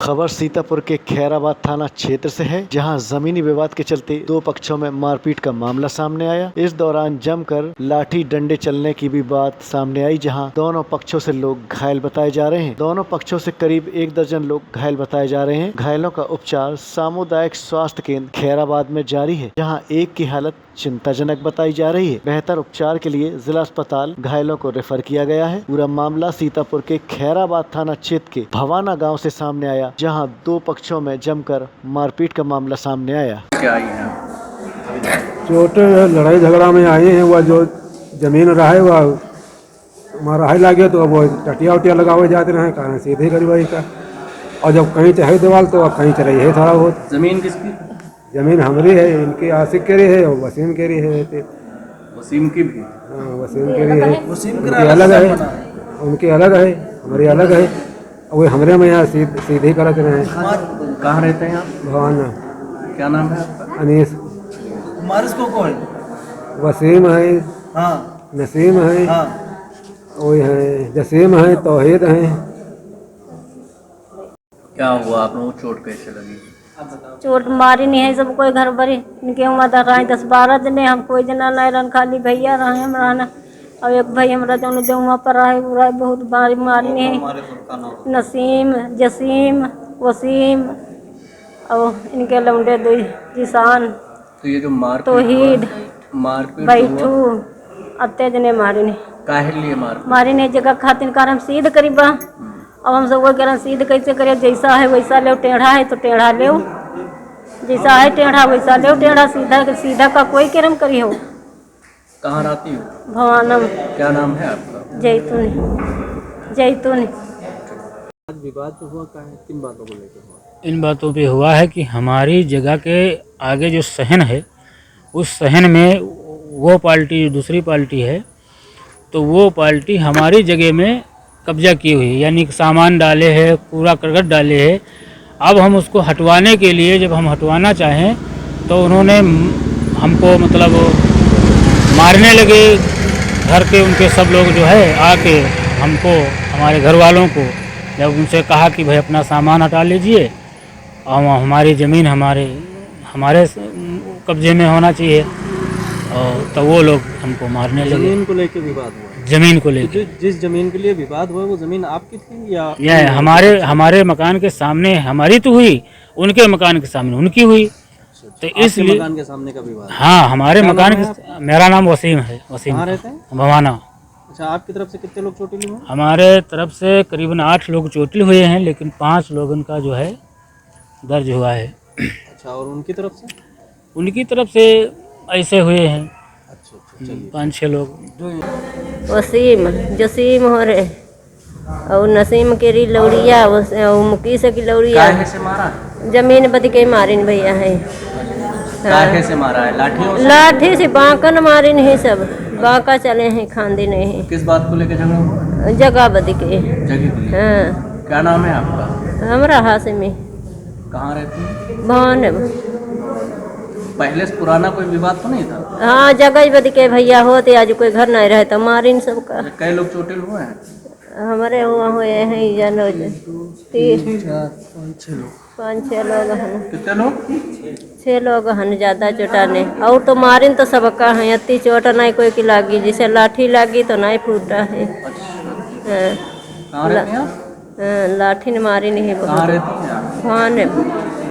खबर सीतापुर के खैराबाद थाना क्षेत्र से है, जहां जमीनी विवाद के चलते दो पक्षों में मारपीट का मामला सामने आया। इस दौरान जमकर लाठी डंडे चलने की भी बात सामने आई, जहां दोनों पक्षों से लोग घायल बताए जा रहे हैं। दोनों पक्षों से करीब 1 दर्जन लोग घायल बताए जा रहे हैं। घायलों का उपचार सामुदायिक स्वास्थ्य केंद्र खैराबाद में जारी है, जहाँ एक की हालत चिंताजनक बताई जा रही है। बेहतर उपचार के लिए जिला अस्पताल घायलों को रेफर किया गया है। पूरा मामला सीतापुर के खैराबाद थाना क्षेत्र के भवाना गांव से सामने आया, जहां दो पक्षों में जमकर मारपीट का मामला सामने आया। क्या आई है? चोट लड़ाई झगड़ा में आए हैं। वह जो जमीन रहा है वह हमारा है लागे, तो वो टटिया उटिया लगा हुए जाते रहे, कारण सीधे गरीबाई का। और जब कहीं चाहे दीवार तो अब कहीं चले है थोड़ा बहुत। जमीन किसकी? जमीन हमारी है, इनकी आशिक केरी है और वसीम केरी है। वसीम की भी? हाँ, वसीम केरी है, उनकी अलग है, उनकी अलग है, हमारी अलग है। वो हमरे में यहाँ सीधे करते रहे। कहाँ रहते हैं आप? भवाना। क्या नाम है आपका? अनीस। को कौन? वसीम है, हाँ नसीम है, हाँ। वही है, जसीम है, तौहीद है। क्या हुआ आप लोगों को? चोट कैसे लगी? चोट मारी नहीं है, सब कोई घर भरी इनके उम्र रहे 10-12 दिन। हम कोई जना नहीं रहन, खाली भैया रहे हम रहना। और एक भाई हमारा दोनों देवा पर रहे बहुत बारी मारी नहीं है। नसीम, जसीम, वसीम और इनके लौंडे दो जिसान तो ये जो तौहीद मारपीट बैठू अत्ते जने मारी नहीं। काहे लिए मारी नहीं जगह खातिर कार हम सीध करीबा। अब हम सब वो कह सीध कैसे करे? जैसा है वैसा ले, टेढ़ा है तो टेढ़ा ले, जैसा है टेढ़ा वैसा ले टेढ़ा। सीधा का कोई करम करी हो। कहाँ रहती हो? भवानम। क्या नाम है आपका? जैतून। विवाद तो हुआ, किन बातों को लेकर हुआ? इन बातों पे हुआ है कि हमारी जगह के आगे जो सहन है, उस सहन में वो पार्टी दूसरी पार्टी है, तो वो पार्टी हमारी जगह में कब्जा की हुई है, यानी कि सामान डाले हैं, कूड़ा करकट डाले हैं। अब हम उसको हटवाने के लिए जब हम हटवाना चाहें तो उन्होंने हमको मतलब मारने लगे। घर के उनके सब लोग जो है आके हमको, हमारे घर वालों को, जब उनसे कहा कि भाई अपना सामान हटा लीजिए और हमारी ज़मीन हमारे कब्जे में होना चाहिए, और तो वो लोग हमको मारने लगे। जमीन को लेकर विवाद हुआ? ज़मीन को लेकर जिस जमीन के लिए विवाद हुआ वो जमीन आपकी थी या? यह हमारे मकान के सामने हमारी तो हुई, उनके मकान के सामने उनकी हुई। तो इसलिए मकान के सामने का विवाद? हाँ, हमारे मकान के। मेरा नाम वसीम है। वसीम। कहाँ रहते हैं? भवाना। अच्छा, आपकी तरफ से कितने लोग चोटिल हुए? हमारे तरफ से करीबन 8 लोग चोटिल हुए हैं, लेकिन 5 लोगों का जो है दर्ज हुआ है। अच्छा, और उनकी तरफ से? उनकी तरफ से ऐसे हुए हैं। अच्छा, चलिए। 5-6 लोग। वसीम, जसीम हो रहे और नसीम केरी लौड़िया और मुकीस की लौड़िया। काहे से मारा? जमीन बद के मारिन भैया है। काहे से मारा है? लाठियों से? लाठी से बांकन मारी नहीं, सब बांका चले हैं, खांदी नहीं। किस बात को लेकर झगड़ा हुआ? जगह बद के। जगह के लिए? हाँ। क्या नाम है आपका? हमरा हासिमी। कहाँ रहती है? भवन। पहले से पुराना कोई विवाद तो नहीं था? हाँ, जगह बद के भैया होते, आज कोई घर नहीं रहे तो मारिन सबका। कई लोग चोटिल हुए हैं? हमारे हुआ हुए हैं जनो 5-6 लोग हैं। कितने लोग? 6 लोग हैं, ज्यादा चोटा नहीं। और तो मारिन तो सबका है, अति चोट नहीं कोई की लागी, जिसे लाठी लागी तो नहीं फूटा है। हाँ। कहाँ रहती हैं आप? हाँ, लाठी ने मारी नहीं। कहाँ रहती हैं आप? भवान।